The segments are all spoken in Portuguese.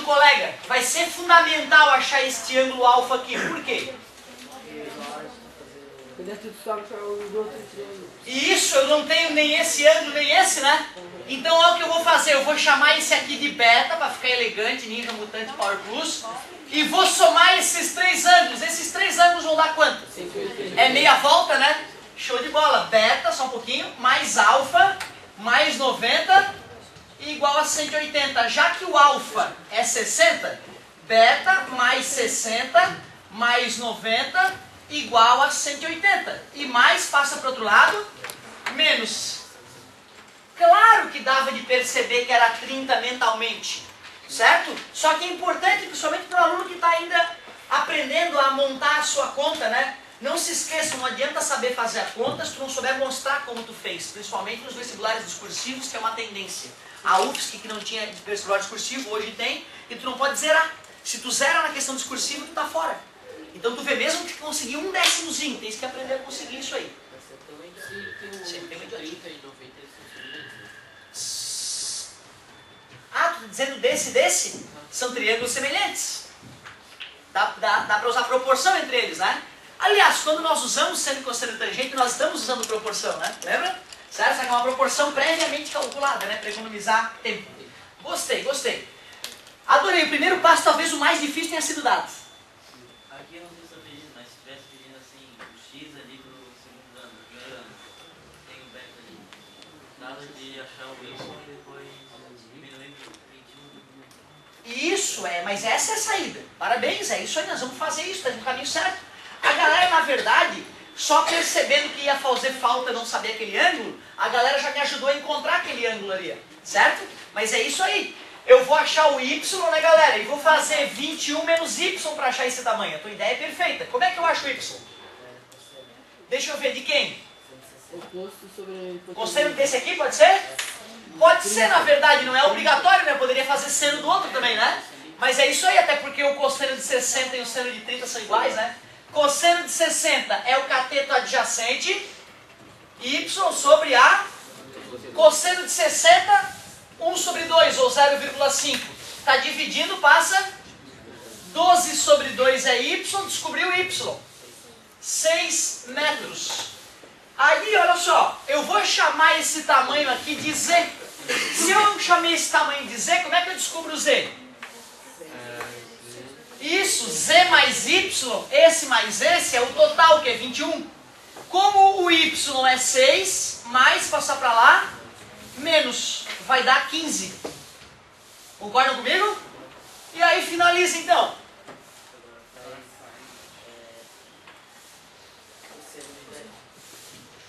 colega, vai ser fundamental achar este ângulo alfa aqui. Por quê? E isso, eu não tenho nem esse ângulo, nem esse, né? Então, olha o que eu vou fazer. Eu vou chamar esse aqui de beta, para ficar elegante, Ninja Mutante Power Plus. E vou somar esses três ângulos. Esses três ângulos vão dar quanto? É meia volta, né? Show de bola. Beta, só um pouquinho, mais alfa, mais 90, igual a 180. Já que o alfa é 60, beta mais 60, mais 90, igual a 180. E mais passa para o outro lado, menos. Claro que dava de perceber que era 30 mentalmente, certo? Só que é importante, principalmente para o aluno que está ainda aprendendo a montar a sua conta, né? Não se esqueça, não adianta saber fazer a conta se tu não souber mostrar como tu fez, principalmente nos vestibulares discursivos, que é uma tendência. A UFSC, que não tinha vestibular discursivo, hoje tem, e tu não pode zerar. Se tu zera na questão discursiva, tu tá fora. Então tu vê, mesmo que conseguir um décimozinho, tens que aprender a conseguir isso aí. Sempre tem uma idiotia. Ah, tu tá dizendo desse? São triângulos semelhantes. Dá para usar proporção entre eles, né? Aliás, quando nós usamos seno, cosseno e tangente, nós estamos usando proporção, né? Lembra? Certo? Essa é uma proporção previamente calculada, né? Para economizar tempo. Gostei. Adorei. O primeiro passo, talvez o mais difícil, tenha sido dado. Aqui eu não sei se eu pedindo, mas se tivesse pedindo assim, o X ali pro segundo ano, primeiro ano, tem o beta ali. Nada de achar o Y e depois diminuir para 21. Isso, mas essa é a saída. Parabéns, é isso aí, nós vamos fazer isso, está no caminho certo. A galera, na verdade, só percebendo que ia fazer falta não saber aquele ângulo, a galera já me ajudou a encontrar aquele ângulo ali, certo? Mas é isso aí. Eu vou achar o Y, né, galera? E vou fazer 21 menos Y para achar esse tamanho. A tua ideia é perfeita. Como é que eu acho o Y? Deixa eu ver, de quem? Cosseno desse aqui, pode ser? Pode ser, na verdade, não é obrigatório, né? Eu poderia fazer seno do outro também, né? Mas é isso aí, até porque o cosseno de 60 e o seno de 30 são iguais, né? Cosseno de 60 é o cateto adjacente, y sobre a. Cosseno de 60, 1 sobre 2, ou 0,5. Está dividindo, passa. 12 sobre 2 é y, descobriu y. 6 metros. Aí, olha só, eu vou chamar esse tamanho aqui de z. Se eu chamei esse tamanho de z, como é que eu descubro z? Isso, z mais y, esse mais esse é o total, que é 21. Como o y é 6, mais passar para lá, menos, vai dar 15. Concordam comigo? E aí finaliza então.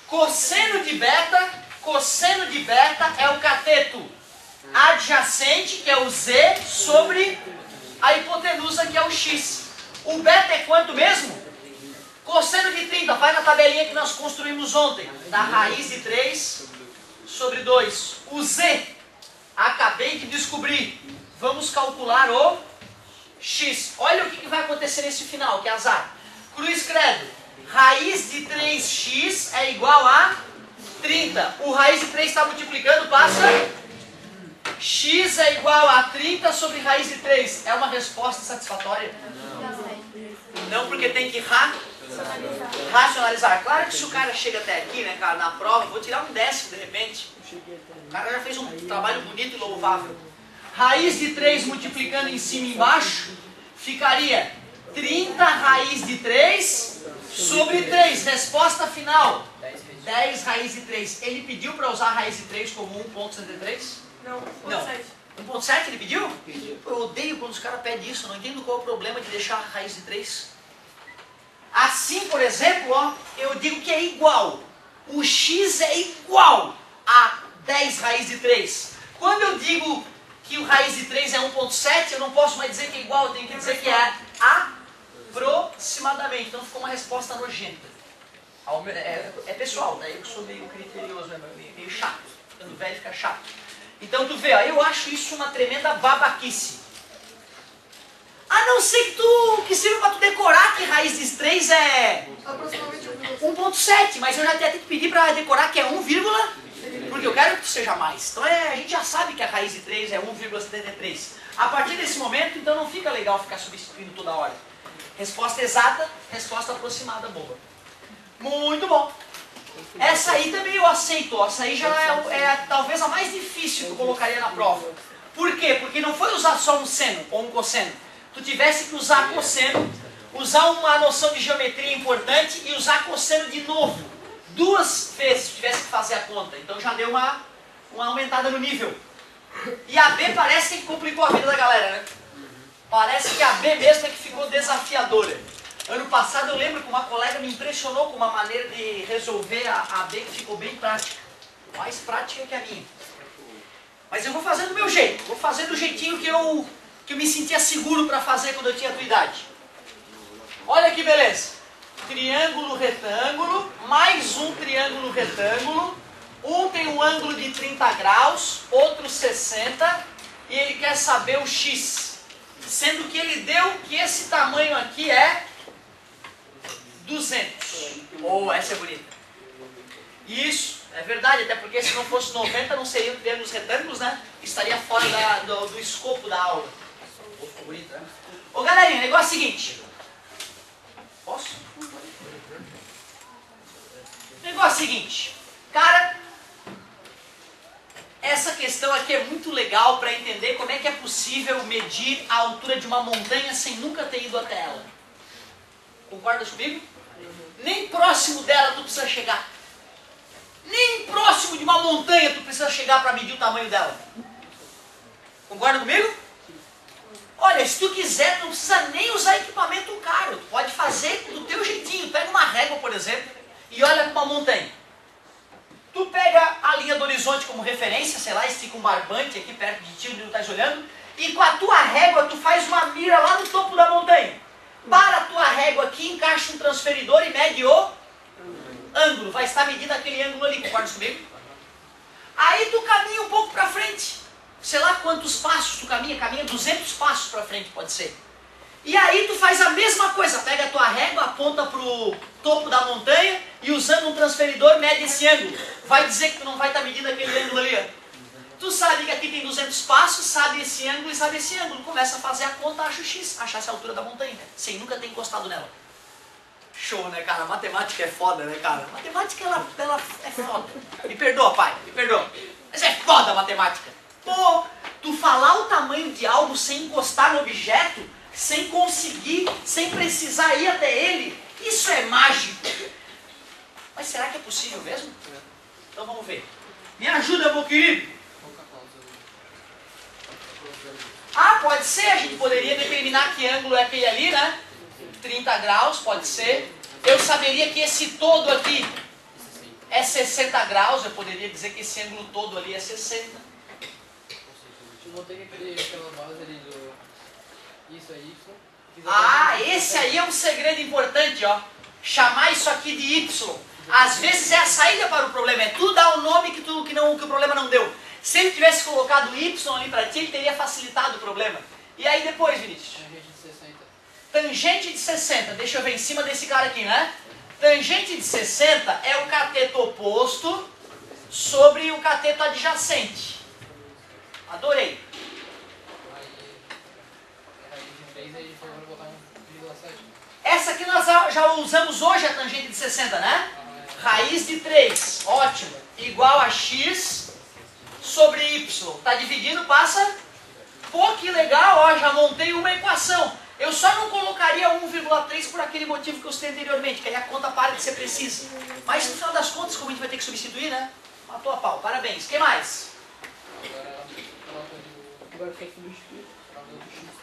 Cosseno de beta é o cateto adjacente, que é o z, sobre a hipotenusa, que é o x. O beta é quanto mesmo? Cosseno de 30, vai na tabelinha que nós construímos ontem. Da raiz de 3 sobre 2. O z, acabei de descobrir. Vamos calcular o x. Olha o que vai acontecer nesse final, que é azar. Cruz credo. Raiz de 3x é igual a 30. O raiz de 3 está multiplicando, passa. X é igual a 30 sobre raiz de 3. É uma resposta satisfatória? Não, porque tem que racionalizar. Claro que se o cara chega até aqui, né, cara, na prova, vou tirar um décimo de repente. O cara já fez um trabalho bonito e louvável. Raiz de 3 multiplicando em cima e embaixo, ficaria 30 raiz de 3 sobre 3. Resposta final. 10 raiz de 3. Ele pediu para usar a raiz de 3 como 1,63? Não, 1,7. 1,7 ele pediu? Eu odeio quando os caras pedem isso, não entendo qual é o problema de deixar a raiz de 3. Assim, por exemplo, ó, eu digo que é igual. O x é igual a 10 raiz de 3. Quando eu digo que o raiz de 3 é 1,7, eu não posso mais dizer que é igual, eu tenho que dizer que é aproximadamente. Então ficou uma resposta nojenta. É pessoal, né? Eu sou meio criterioso, meio chato. Ficando velho fica chato. Então tu vê, ó, eu acho isso uma tremenda babaquice. A não ser que sirva para tu decorar que raiz de 3 é Aproximadamente 1,7, mas eu já até tenho que pedir para decorar que é 1, porque porque eu quero que tu seja mais. Então a gente já sabe que a raiz de 3 é 1,73. A partir desse momento, então não fica legal ficar substituindo toda hora. Resposta exata, resposta aproximada, boba. Muito bom. Essa aí também eu aceito. Essa aí já é talvez a mais difícil que eu colocaria na prova. Por quê? Porque não foi usar só um seno ou um cosseno. Tu tivesse que usar cosseno, usar uma noção de geometria importante e usar cosseno de novo. 2 vezes tivesse que fazer a conta. Então já deu uma aumentada no nível. E a B parece que complicou a vida da galera, né? Parece que a B mesmo é que ficou desafiadora. Ano passado eu lembro que uma colega me impressionou com uma maneira de resolver a B que ficou bem prática. Mais prática que a minha. Mas eu vou fazer do meu jeito. Vou fazer do jeitinho que eu me sentia seguro para fazer quando eu tinha a tua idade. Olha que beleza. Triângulo, retângulo, mais um triângulo, retângulo. Um tem um ângulo de 30 graus, outro 60, e ele quer saber o x. Sendo que ele deu que esse tamanho aqui é 200. Oh, essa é bonita. Isso, é verdade, até porque se não fosse 90 não seria triângulos retângulos, né? Estaria fora do escopo da aula. Oh, ficou bonito, né? Ô galerinha, o negócio é o seguinte. Posso? O negócio é o seguinte. Cara, essa questão aqui é muito legal para entender como é que é possível medir a altura de uma montanha sem nunca ter ido até ela. Concordas comigo? Nem próximo dela tu precisa chegar. Nem próximo de uma montanha tu precisa chegar para medir o tamanho dela. Concorda comigo? Olha, se tu quiser, tu não precisa nem usar equipamento caro. Tu pode fazer do teu jeitinho. Pega uma régua, por exemplo, e olha para uma montanha. Tu pega a linha do horizonte como referência, sei lá, estica um barbante aqui perto de ti, onde tu estás olhando, e com a tua régua tu faz uma mira lá no topo da montanha. Para a tua régua aqui, encaixa um transferidor e mede o ângulo. Vai estar medindo aquele ângulo ali, concordas comigo? Aí tu caminha um pouco para frente. Sei lá quantos passos tu caminha 200 passos para frente, pode ser. E aí tu faz a mesma coisa, pega a tua régua, aponta para o topo da montanha e usando um transferidor mede esse ângulo. Vai dizer que tu não vai estar medindo aquele ângulo ali, ó. Tu sabe que aqui tem 200 passos, sabe esse ângulo e sabe esse ângulo. Começa a fazer a conta, acha o x, achasse a altura da montanha, sem nunca ter encostado nela. Show, né, cara? Matemática é foda, né, cara? Matemática, ela é foda. Me perdoa, pai, me perdoa. Mas é foda a matemática. Pô, tu falar o tamanho de algo sem encostar no objeto, sem conseguir, sem precisar ir até ele, isso é mágico. Mas será que é possível mesmo? Então vamos ver. Me ajuda, meu querido. Ah, pode ser, a gente poderia determinar que ângulo é aquele ali, né? 30 graus, pode ser. Eu saberia que esse todo aqui é 60 graus, eu poderia dizer que esse ângulo todo ali é 60. Eu botei aquela base ali do... Isso é Y. Ah, esse aí é um segredo importante, ó. Chamar isso aqui de Y. Às vezes é a saída para o problema, é tu dar o nome que o problema não deu. Se ele tivesse colocado Y ali para ti, ele teria facilitado o problema. E aí depois, Vinícius? Tangente de 60. Tangente de 60, deixa eu ver em cima desse cara aqui, né? Tangente de 60 é o cateto oposto sobre o cateto adjacente. Adorei. Aí de 3 aí foi para botar 1,7. Essa aqui nós já usamos hoje, a tangente de 60, né? Raiz de 3, ótimo. Igual a x sobre y. Tá dividindo, passa. Pô, que legal, ó, já montei uma equação. Eu só não colocaria 1,3 por aquele motivo que eu citei anteriormente, que aí a conta para de ser precisa. Mas no final das contas, como a gente vai ter que substituir, né? Matou a pau, parabéns. O que mais? Agora quer substituir.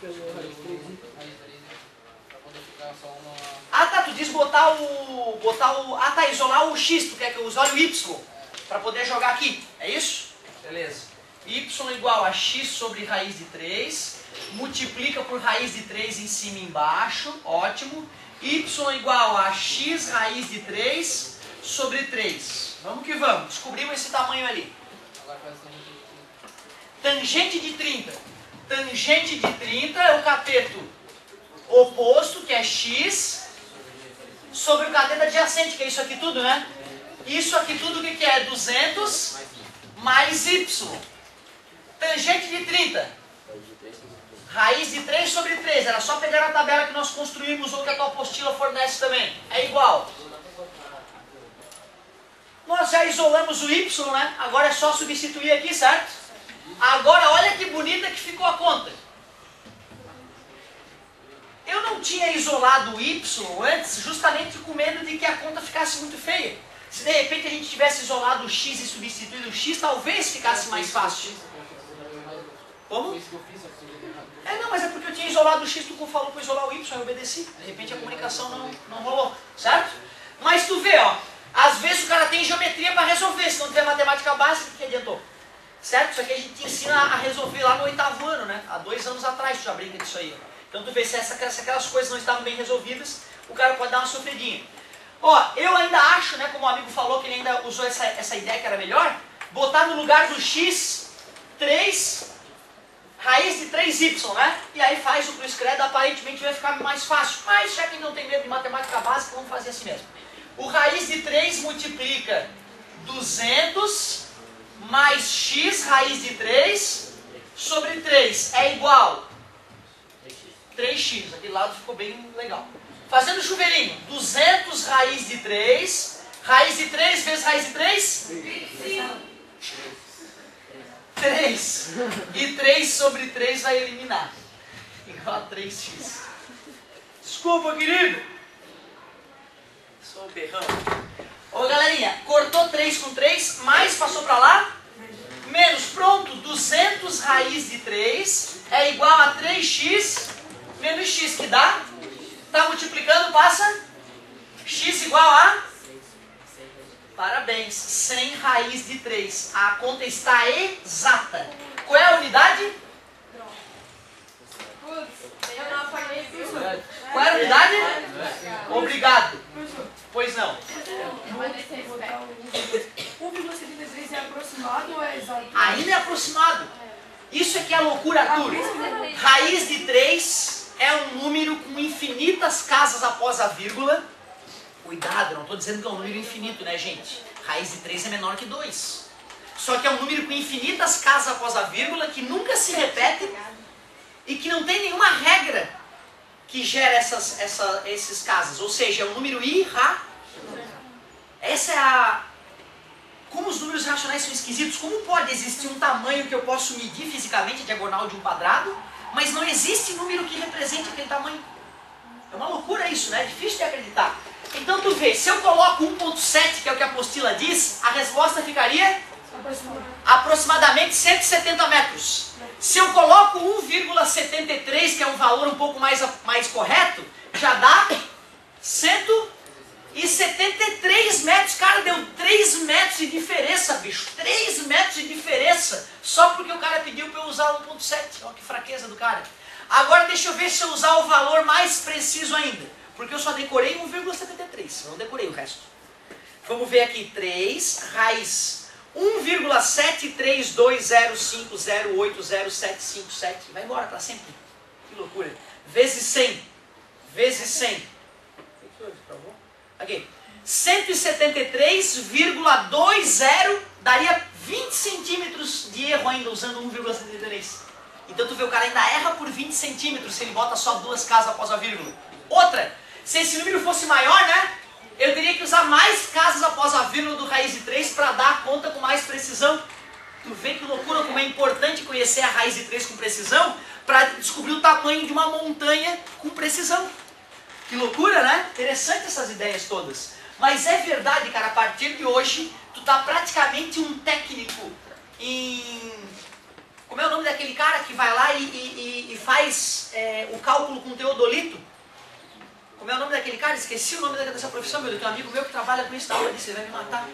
Pelo raiz 3i. Pra poder ficar só uma... Ah tá, tu diz botar o... Ah tá, isolar o x, tu quer que eu use o y para poder jogar aqui, é isso? Beleza. Y igual a x sobre raiz de 3, multiplica por raiz de 3 em cima e embaixo, ótimo. Y igual a x raiz de 3 sobre 3. Vamos que vamos, descobrimos esse tamanho ali. Agora faz tangente de 30. Tangente de 30 é o cateto oposto, que é x, sobre o cateto adjacente, que é isso aqui tudo, né? Isso aqui tudo o que é? 200 mais y. Tangente de 30. Raiz de 3 sobre 3. Era só pegar a tabela que nós construímos ou que a tua apostila fornece também. É igual. Nós já isolamos o y, né? Agora é só substituir aqui, certo? Agora olha que bonita que ficou a conta. Eu não tinha isolado o y antes justamente com medo de que a conta ficasse muito feia. Se de repente a gente tivesse isolado o x e substituído o x, talvez ficasse mais fácil. Como? Não, mas é porque eu tinha isolado o x, tu falou para isolar o y, eu obedeci. De repente a comunicação não rolou, certo? Mas tu vê, ó, às vezes o cara tem geometria para resolver, se não tiver matemática básica, o que adiantou? Certo? Isso aqui a gente te ensina a resolver lá no 8º ano, né? Há 2 anos atrás tu já brinca disso aí. Então tu vê, se aquelas coisas não estavam bem resolvidas, o cara pode dar uma sofridinha. Ó, eu ainda acho, né, como o amigo falou que ele ainda usou essa ideia que era melhor, botar no lugar do x 3 raiz de 3y, né? E aí faz o cruz credo, aparentemente vai ficar mais fácil. Mas já que não tem medo de matemática básica, vamos fazer assim mesmo. O raiz de 3 multiplica 200 mais x raiz de 3 sobre 3 é igual 3x. Aquele lado ficou bem legal. Fazendo chuveirinho, 200 raiz de 3 vezes raiz de 3? 3. E 3 sobre 3 vai eliminar. Igual a 3x. Desculpa, querido. Sou um berrão. Ô, galerinha, cortou 3 com 3, mais passou pra lá? Menos. Pronto, 200 raiz de 3 é igual a 3x menos x, que dá? Tá multiplicando, passa? X igual a? Parabéns, 100 raiz de 3. A conta está exata. Qual é a unidade? Eu não apaguei, professor. Qual é a unidade? Obrigado. Pois não. 1,73 é aproximado ou é exato? Ainda é aproximado. Isso é que é loucura, Arthur. Raiz de 3 é um número com infinitas casas após a vírgula. Cuidado, não estou dizendo que é um número infinito, né, gente? Raiz de 3 é menor que 2. Só que é um número com infinitas casas após a vírgula, que nunca se repete e que não tem nenhuma regra que gera esses casas. Ou seja, é um número irracional. Essa é a... Como os números racionais são esquisitos, como pode existir um tamanho que eu posso medir fisicamente, a diagonal de um quadrado, mas não existe número que represente aquele tamanho? É uma loucura isso, né? É difícil de acreditar. Então tu vê, se eu coloco 1.7, que é o que a apostila diz, a resposta ficaria aproximadamente 170 metros. Se eu coloco 1,73, que é um valor um pouco mais correto, já dá 173 metros. Cara, deu 3 metros de diferença, bicho. 3 metros de diferença. Só porque o cara pediu para eu usar 1.7. Olha que fraqueza do cara. Agora deixa eu ver se eu usar o valor mais preciso ainda. Porque eu só decorei 1,73. Eu não decorei o resto. Vamos ver aqui. 3 raiz 1,732050807757. Vai embora para sempre. Que loucura. Vezes 100. Vezes 100. Aqui. 173,20 daria 20 centímetros de erro ainda usando 1,73. Então tu vê, o cara ainda erra por 20 centímetros se ele bota só 2 casas após a vírgula. Outra, se esse número fosse maior, né? Eu teria que usar mais casas após a vírgula do raiz de 3 para dar a conta com mais precisão. Tu vê que loucura, como é importante conhecer a raiz de 3 com precisão para descobrir o tamanho de uma montanha com precisão. Que loucura, né? Interessante essas ideias todas. Mas é verdade, cara, a partir de hoje, tu tá praticamente um técnico em... Como é o nome daquele cara que vai lá e faz o cálculo com teodolito? Como é o nome daquele cara? Esqueci o nome dessa profissão, meu Deus. Tem um amigo meu que trabalha com isso, tá? Ele vai me matar.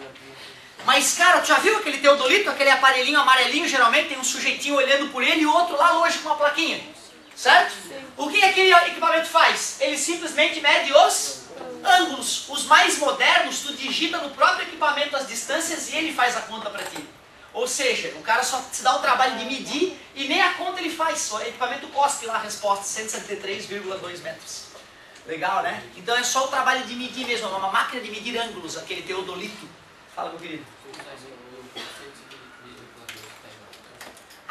Mas, cara, tu já viu aquele teodolito? Aquele aparelhinho amarelinho, geralmente tem um sujeitinho olhando por ele e outro lá longe com uma plaquinha. Certo? O que aquele equipamento faz? Ele simplesmente mede os ângulos. Os mais modernos, tu digita no próprio equipamento as distâncias e ele faz a conta para ti. Ou seja, o cara só se dá o trabalho de medir e nem a conta ele faz. O equipamento cospe lá a resposta, 173,2 metros. Legal, né? Então é só o trabalho de medir mesmo, é uma máquina de medir ângulos, aquele teodolito. Fala, meu querido.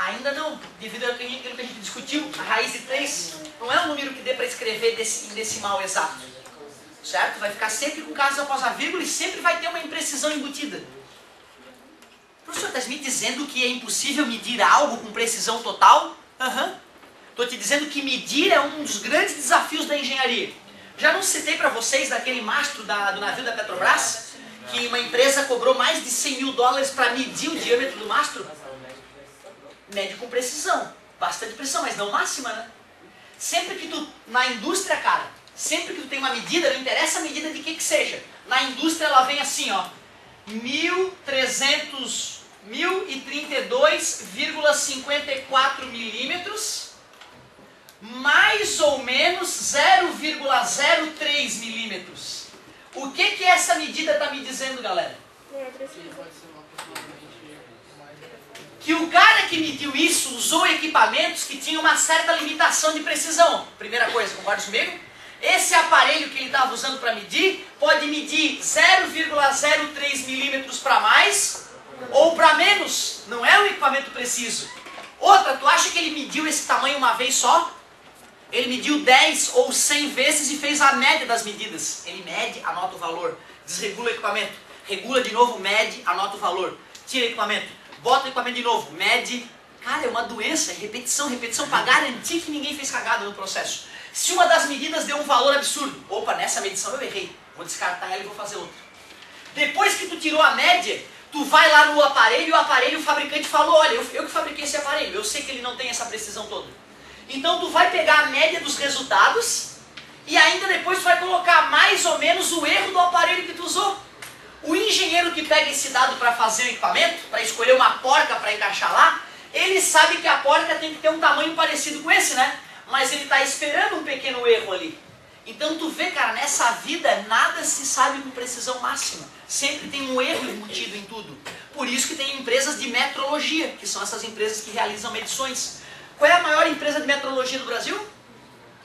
Ainda não, devido àquilo que a gente discutiu, a raiz de 3 não é um número que dê para escrever em decimal exato, certo? Vai ficar sempre com casos após a vírgula e sempre vai ter uma imprecisão embutida. Professor, está me dizendo que é impossível medir algo com precisão total? Aham. Estou te dizendo que medir é um dos grandes desafios da engenharia. Já não citei para vocês daquele mastro do navio da Petrobras, que uma empresa cobrou mais de 100 mil dólares para medir o diâmetro do mastro? Mede com precisão, bastante precisão, mas não máxima, né? Sempre que tu, na indústria, cara, sempre que tu tem uma medida, não interessa a medida de que seja, na indústria ela vem assim, ó, 1032,54 milímetros, mais ou menos 0,03 milímetros. O que essa medida está me dizendo, galera? Que o cara que mediu isso usou equipamentos que tinham uma certa limitação de precisão. Primeira coisa, concorda comigo? Esse aparelho que ele estava usando para medir, pode medir 0,03 milímetros para mais ou para menos. Não é um equipamento preciso. Outra, tu acha que ele mediu esse tamanho uma vez só? Ele mediu 10 ou 100 vezes e fez a média das medidas. Ele mede, anota o valor. Desregula o equipamento. Regula de novo, mede, anota o valor. Tira o equipamento. Bota o equipamento de novo, mede. Cara, é uma doença, é repetição, repetição, para garantir que ninguém fez cagada no processo. Se uma das medidas deu um valor absurdo, opa, nessa medição eu errei, vou descartar ela e vou fazer outra. Depois que tu tirou a média, tu vai lá no aparelho e o aparelho, o fabricante falou, olha, eu que fabriquei esse aparelho, eu sei que ele não tem essa precisão toda. Então tu vai pegar a média dos resultados e ainda depois tu vai colocar mais ou menos o erro do aparelho que tu usou. O engenheiro que pega esse dado para fazer o equipamento, para escolher uma porca para encaixar lá, ele sabe que a porca tem que ter um tamanho parecido com esse, né? Mas ele está esperando um pequeno erro ali. Então tu vê, cara, nessa vida nada se sabe com precisão máxima. Sempre tem um erro embutido em tudo. Por isso que tem empresas de metrologia, que são essas empresas que realizam medições. Qual é a maior empresa de metrologia do Brasil?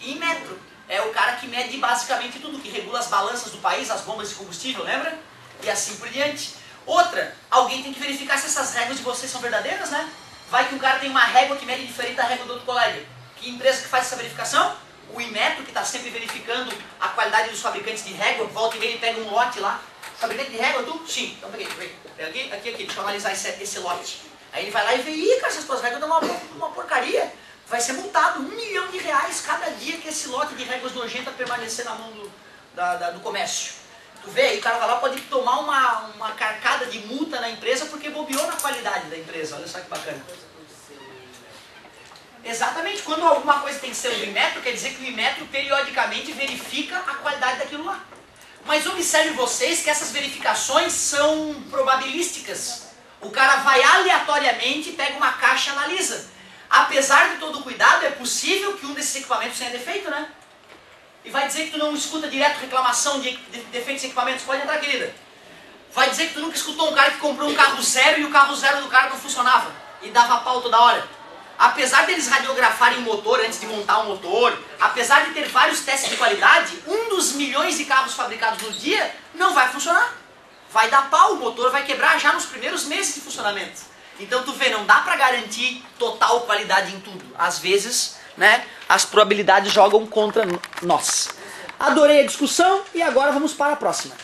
Inmetro. É o cara que mede basicamente tudo, que regula as balanças do país, as bombas de combustível, lembra? E assim por diante. Outra, alguém tem que verificar se essas réguas de vocês são verdadeiras, né? Vai que um cara tem uma régua que mede diferente da régua do outro colega. Que empresa que faz essa verificação? O Inmetro, que está sempre verificando a qualidade dos fabricantes de régua. Volta e meia ele pega um lote lá. Fabricante de régua, tu? Sim. Então peguei. Aqui, deixa eu analisar esse lote. Aí ele vai lá e vê, ih, cara, essas tuas réguas dão uma porcaria. Vai ser multado R$1 milhão cada dia que esse lote de réguas nojentas permanecer na mão do comércio. Tu vê, aí o cara vai lá, pode tomar uma carcada de multa na empresa porque bobeou na qualidade da empresa. Olha só que bacana. Exatamente, quando alguma coisa tem selo do Inmetro, quer dizer que o Inmetro periodicamente verifica a qualidade daquilo lá. Mas observe vocês que essas verificações são probabilísticas. O cara vai aleatoriamente, pega uma caixa e analisa. Apesar de todo o cuidado, é possível que um desses equipamentos tenha defeito, né? E vai dizer que tu não escuta direto reclamação de defeitos de equipamentos. Pode entrar, querida. Vai dizer que tu nunca escutou um cara que comprou um carro zero e o carro zero do cara não funcionava. E dava pau toda hora. Apesar deles radiografarem o motor antes de montar o motor, apesar de ter vários testes de qualidade, um dos milhões de carros fabricados no dia não vai funcionar. Vai dar pau, o motor vai quebrar já nos primeiros meses de funcionamento. Então tu vê, não dá para garantir total qualidade em tudo. Às vezes, né, as probabilidades jogam contra nós. Adorei a discussão e agora vamos para a próxima.